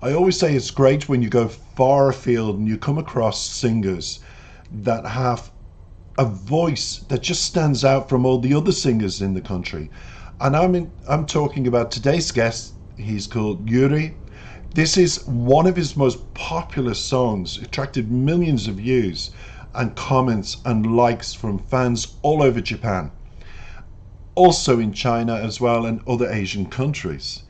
I always say it's great when you go far afield and you come across singers that have a voice that just stands out from all the other singers in the country. And I'm talking about today's guest. He's called Yuri. This is one of his most popular songs, attracted millions of views and comments and likes from fans all over Japan, also in China as well, and other Asian countries.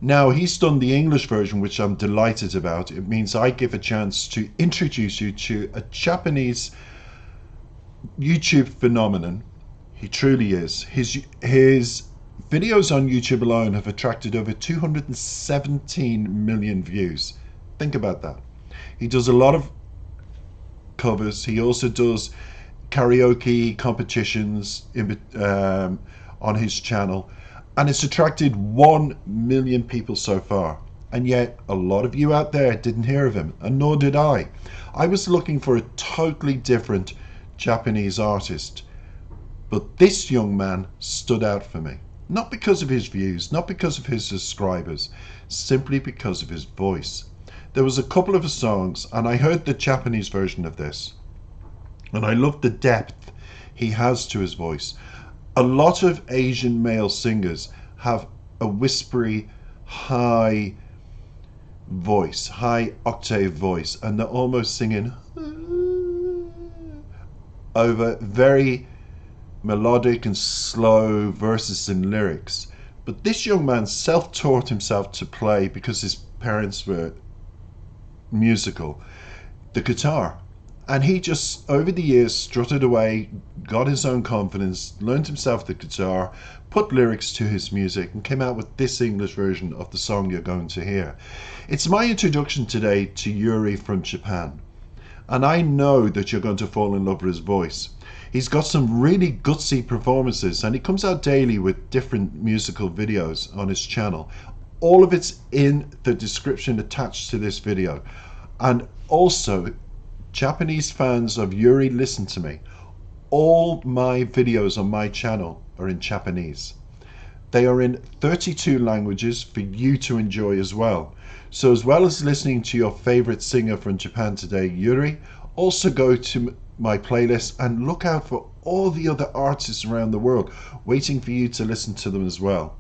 Now, he's done the English version, which I'm delighted about. It means I give a chance to introduce you to a Japanese YouTube phenomenon. He truly is. His videos on YouTube alone have attracted over 217 million views. Think about that. He does a lot of covers. He also does karaoke competitions on his channel, and it's attracted 1 million people so far. And yet a lot of you out there didn't hear of him, and nor did I. I was looking for a totally different Japanese artist, but this young man stood out for me. Not because of his views, not because of his subscribers, simply because of his voice. There was a couple of songs, and I heard the Japanese version of this, and I love the depth he has to his voice. A lot of Asian male singers have a whispery, high voice, high octave voice, and they're almost singing over very melodic and slow verses and lyrics. But this young man self-taught himself to play, because his parents were musical, the guitar. And he just, over the years, strutted away, got his own confidence, learned himself the guitar, put lyrics to his music, and came out with this English version of the song you're going to hear. It's my introduction today to Yuri from Japan. And I know that you're going to fall in love with his voice. He's got some really gutsy performances, and he comes out daily with different musical videos on his channel. All of it's in the description attached to this video. And also, Japanese fans of Yuri, listen to me. All my videos on my channel are in Japanese. They are in 32 languages for you to enjoy as well. So as well as listening to your favorite singer from Japan today, Yuri, also go to my playlist and look out for all the other artists around the world waiting for you to listen to them as well.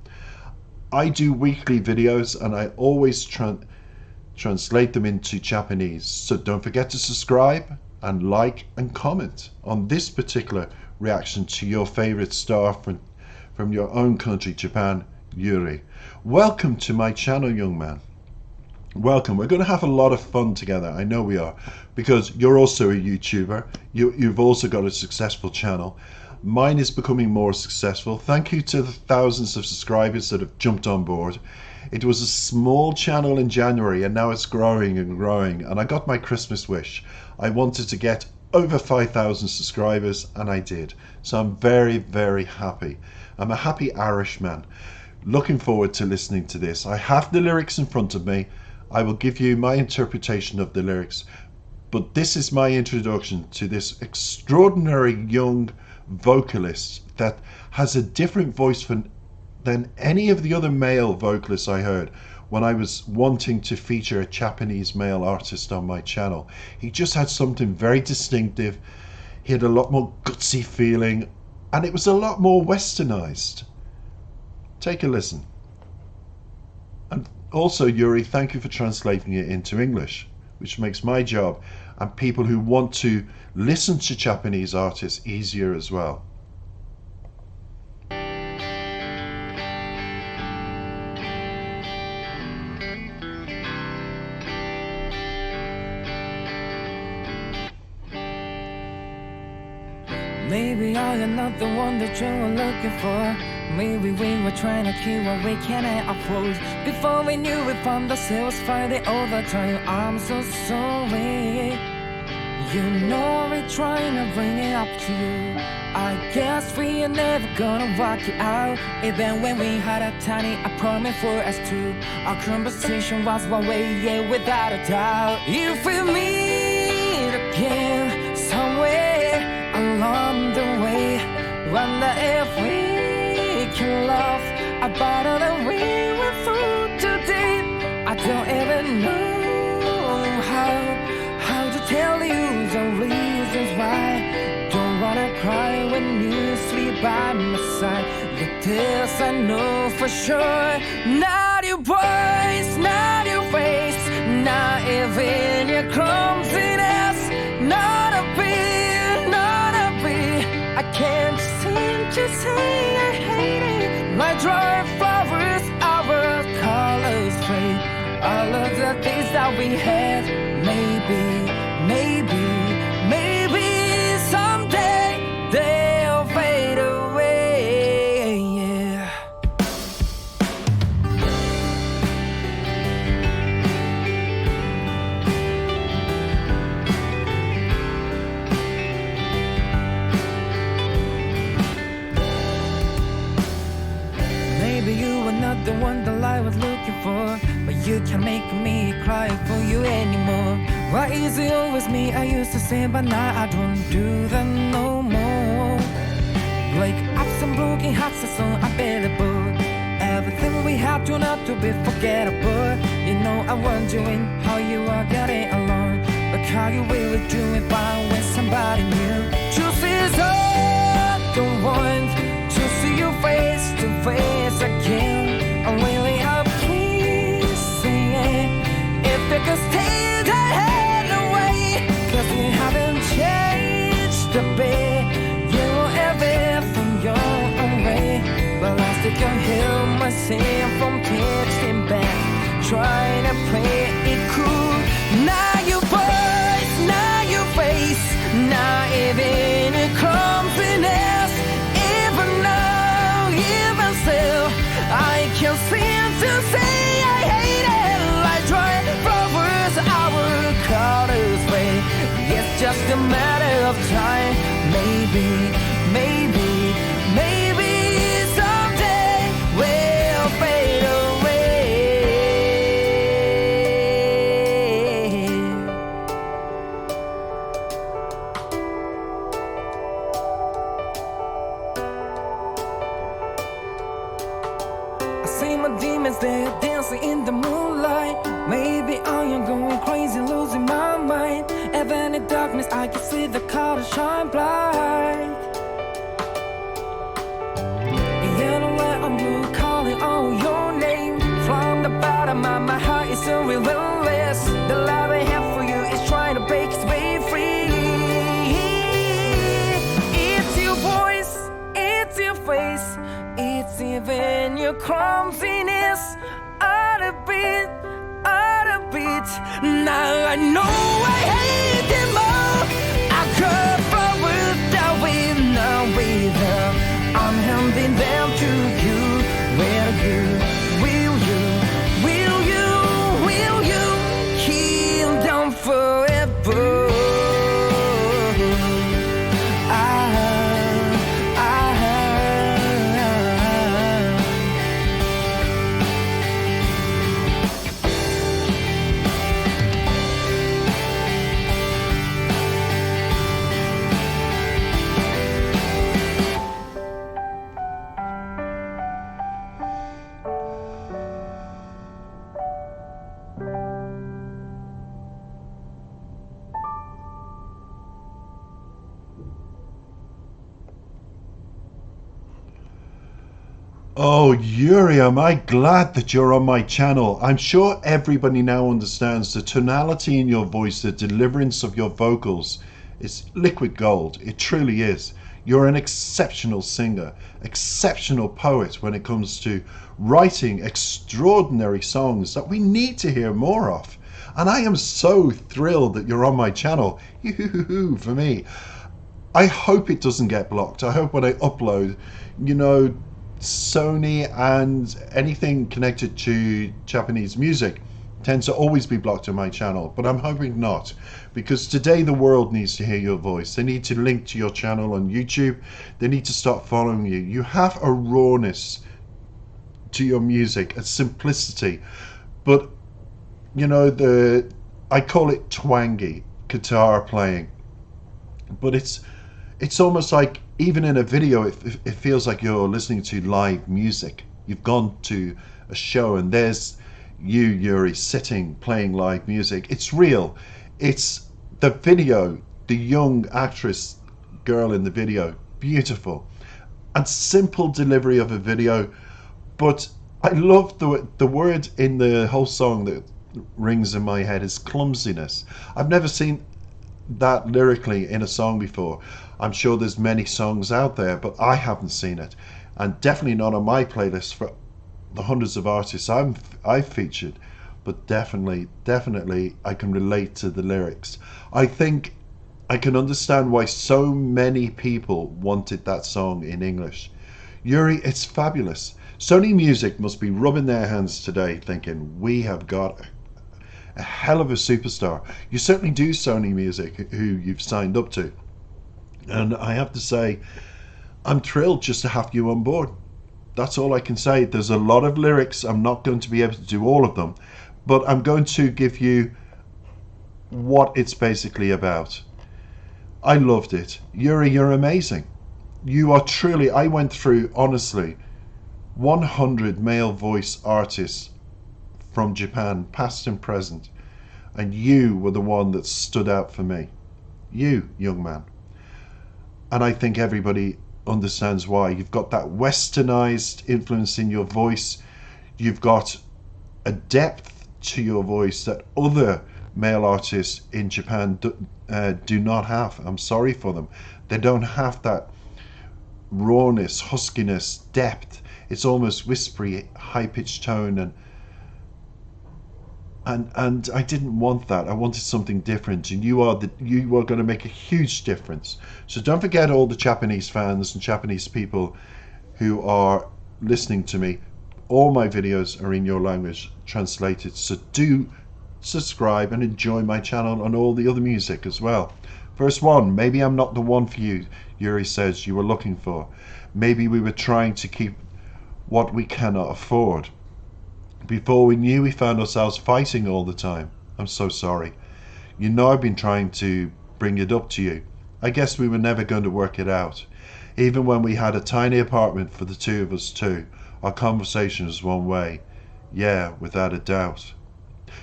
I do weekly videos, and I always translate them into Japanese. So don't forget to subscribe and like and comment on this particular reaction to your favorite star from your own country, Japan, Yuri. Welcome to my channel, young man. Welcome. We're going to have a lot of fun together. I know we are, because you're also a YouTuber. You've also got a successful channel. Mine is becoming more successful. Thank you to the thousands of subscribers that have jumped on board. It was a small channel in January, and now it's growing and growing. And I got my Christmas wish. I wanted to get over 5,000 subscribers, and I did. So I'm very, very happy. I'm a happy Irishman. Looking forward to listening to this. I have the lyrics in front of me. I will give you my interpretation of the lyrics. But this is my introduction to this extraordinary young vocalist that has a different voice than any of the other male vocalists I heard when I was wanting to feature a Japanese male artist on my channel. He just had something very distinctive. He had a lot more gutsy feeling, and it was a lot more westernized. Take a listen. And also, Yuri, thank you for translating it into English, which makes my job and people who want to listen to Japanese artists easier as well. Maybe I am not the one that you were looking for. Maybe we were trying to keep what we cannot afford. Before we knew we found ourselves fighting all the time. I'm so sorry. You know we're trying to bring it up to you. I guess we are never gonna work it out. Even when we had a tiny apartment for us two, our conversation was one way, yeah, without a doubt. If we meet again somewhere along the way, wonder if we can laugh about all that we went through today. I don't even know how to tell you the reasons why. Don't wanna cry when you sleep by my side. But this I know for sure. Not your voice, not your face, not even your clumsiness. Not a bit, not a bit. I can't seem to say I hate it. My dry flowers, our colors fade. All of the things that we had, maybe, maybe, maybe someday they'll fade away. Yeah. Maybe you were not the one that I was looking for, but you can't make me cry for you anymore. Why is it always me? I used to say, but now I don't do that no more. Like ups and broken hearts are so unbearable. Everything we had turned out to be forgettable. You know I'm wondering how you are getting along. Like how you really doing fine with somebody new. Truth is I don't want to see you face to face again. I really hope please say it. If you could stay the head away, cause we haven't changed a bit. You know everything your own way. But I still can hear myself from texting back, trying to play it cool. Now your voice, now your face, not even a clumsiness. Even now, even still, I can't seem to say I hate it. I try flowers, our colors fade. It's just a matter of time. Maybe, maybe, maybe someday we'll fade away. I see my demons there dancing in the moonlight. Maybe I am going crazy, losing my mind. Even in darkness I can see the colors shine bright. Yellow red and blue calling on your name. From the bottom of my heart is so relentless. The love I have for you is trying to break its way free. It's your voice, it's your face, it's even your clumsiness. Out of beat, out of beat. Now I know I hate them all. I could flowers that we now with them. I'm handing them to you. Will you, will you, will you, will you heal them forever? Oh, Yuri, am I glad that you're on my channel. I'm sure everybody now understands the tonality in your voice, the deliverance of your vocals. It's liquid gold. It truly is. You're an exceptional singer, exceptional poet when it comes to writing extraordinary songs that we need to hear more of. And I am so thrilled that you're on my channel. Yoo-hoo-hoo-hoo for me. I hope it doesn't get blocked. I hope when I upload, you know, Sony and anything connected to Japanese music tends to always be blocked on my channel, but I'm hoping not, because today the world needs to hear your voice. They need to link to your channel on YouTube. They need to start following you. You have a rawness to your music, a simplicity, but you know, I call it twangy guitar playing, but it's almost like, even in a video, it feels like you're listening to live music. You've gone to a show and there's, you, Yuri, sitting playing live music. It's real. It's the video, the young actress girl in the video, beautiful and simple delivery of a video. But I love the word in the whole song that rings in my head is clumsiness. I've never seen that lyrically in a song before. I'm sure there's many songs out there, but I haven't seen it, and definitely not on my playlist for the hundreds of artists I've featured. But definitely I can relate to the lyrics. I think I can understand why so many people wanted that song in English. Yuri, it's fabulous. Sony Music must be rubbing their hands today thinking, we have got a hell of a superstar. You certainly do, Sony Music, who you've signed up to. And I have to say, I'm thrilled just to have you on board. That's all I can say. There's a lot of lyrics. I'm not going to be able to do all of them, but I'm going to give you what it's basically about. I loved it. Yuri, you're amazing. You are truly, I went through, honestly, 100 male voice artists from Japan, past and present, and you were the one that stood out for me. You, young man. And I think everybody understands why. You've got that westernized influence in your voice. You've got a depth to your voice that other male artists in Japan do not have. I'm sorry for them. They don't have that rawness, huskiness, depth. It's almost whispery, high-pitched tone, and I didn't want that. I wanted something different, and you are going to make a huge difference. So don't forget, all the Japanese fans and Japanese people who are listening to me, all my videos are in your language translated, so do subscribe and enjoy my channel and all the other music as well. Verse 1, maybe I'm not the one for you, Yuri says, you were looking for. Maybe we were trying to keep what we cannot afford. Before we knew, we found ourselves fighting all the time. I'm so sorry. You know, I've been trying to bring it up to you. I guess we were never going to work it out. Even when we had a tiny apartment for the two of us too, our conversation was one way. Yeah, without a doubt.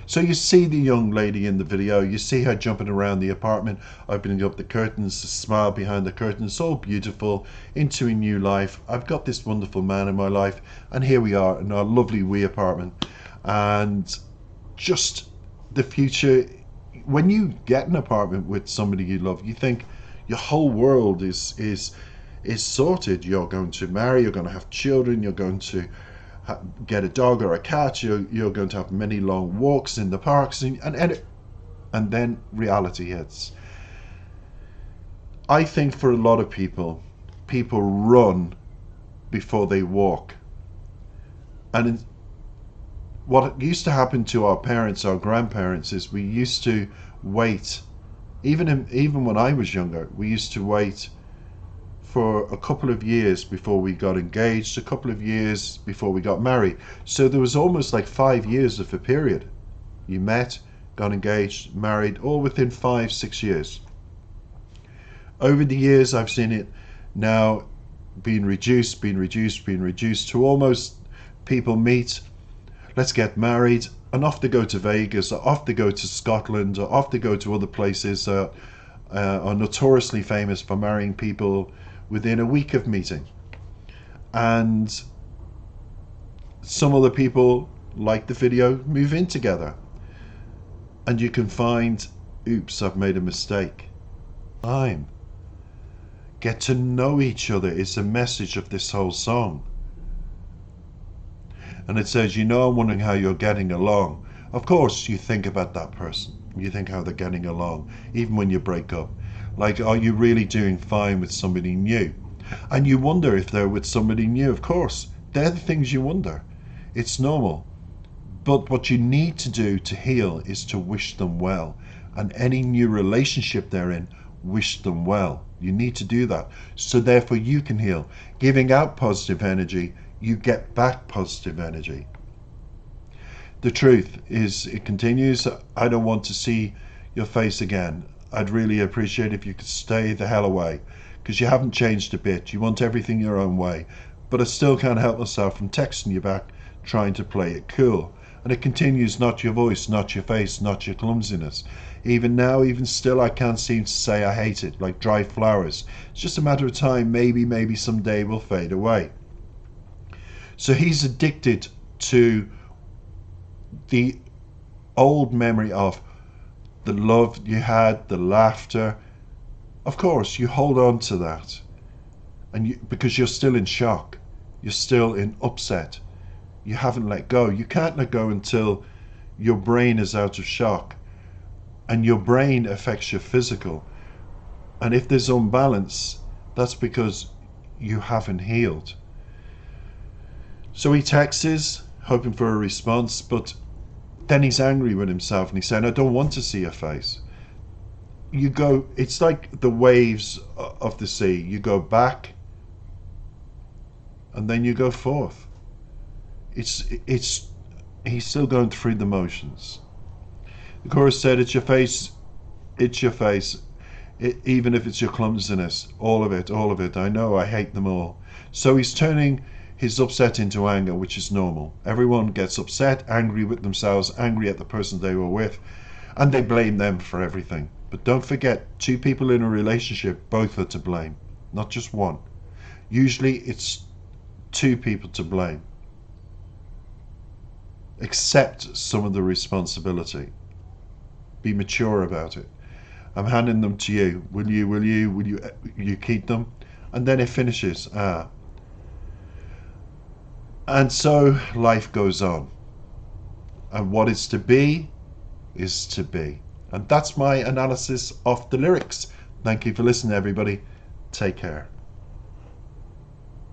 So you see the young lady in the video, you see her jumping around the apartment, opening up the curtains, the smile behind the curtains, all beautiful, into a new life. I've got this wonderful man in my life, and here we are in our lovely wee apartment. And just the future, when you get an apartment with somebody you love, you think your whole world is sorted. You're going to marry, you're going to have children, you're going to get a dog or a cat, you're going to have many long walks in the parks, and then reality hits. I think for a lot of people run before they walk. And what used to happen to our parents, our grandparents, is we used to wait, even when I was younger, we used to wait for a couple of years before we got engaged, a couple of years before we got married. So there was almost like 5 years of a period. You met, got engaged, married, all within 5-6 years. Over the years, I've seen it now being reduced to almost people meet, let's get married, and off they go to Vegas, or off they go to Scotland, or off they go to other places that are notoriously famous for marrying people within a week of meeting. And some other people, like the video, move in together. And you can find, oops, I've made a mistake. Get to know each other is the message of this whole song. And it says, you know, I'm wondering how you're getting along. Of course, you think about that person. You think how they're getting along, even when you break up. Like, are you really doing fine with somebody new? And you wonder if they're with somebody new, of course. They're the things you wonder. It's normal. But what you need to do to heal is to wish them well. And any new relationship they're in, wish them well. You need to do that. So therefore you can heal. Giving out positive energy, you get back positive energy. The truth is, it continues, I don't want to see your face again. I'd really appreciate if you could stay the hell away, because you haven't changed a bit. You want everything your own way. But I still can't help myself from texting you back, trying to play it cool. And it continues, not your voice, not your face, not your clumsiness. Even now, even still, I can't seem to say I hate it, like dry flowers. It's just a matter of time, maybe someday will fade away. So he's addicted to the old memory of the love you had, the laughter. Of course, you hold on to that, and because you're still in shock, you're still in upset. You haven't let go. You can't let go until your brain is out of shock, and your brain affects your physical. And if there's unbalance, that's because you haven't healed. So he texts, hoping for a response, but then he's angry with himself and he's saying, I don't want to see your face. It's like the waves of the sea. You go back and then you go forth. He's still going through the motions. The chorus said, it's your face, even if it's your clumsiness, all of it. I know, I hate them all. So he's turning his upset into anger, which is normal. Everyone gets upset, angry with themselves, angry at the person they were with, and they blame them for everything. But don't forget, two people in a relationship, both are to blame, not just one. Usually it's two people to blame. Accept some of the responsibility. Be mature about it. I'm handing them to you. Will you keep them? And then it finishes. And so life goes on. And what is to be is to be. And that's my analysis of the lyrics. Thank you for listening, everybody. Take care.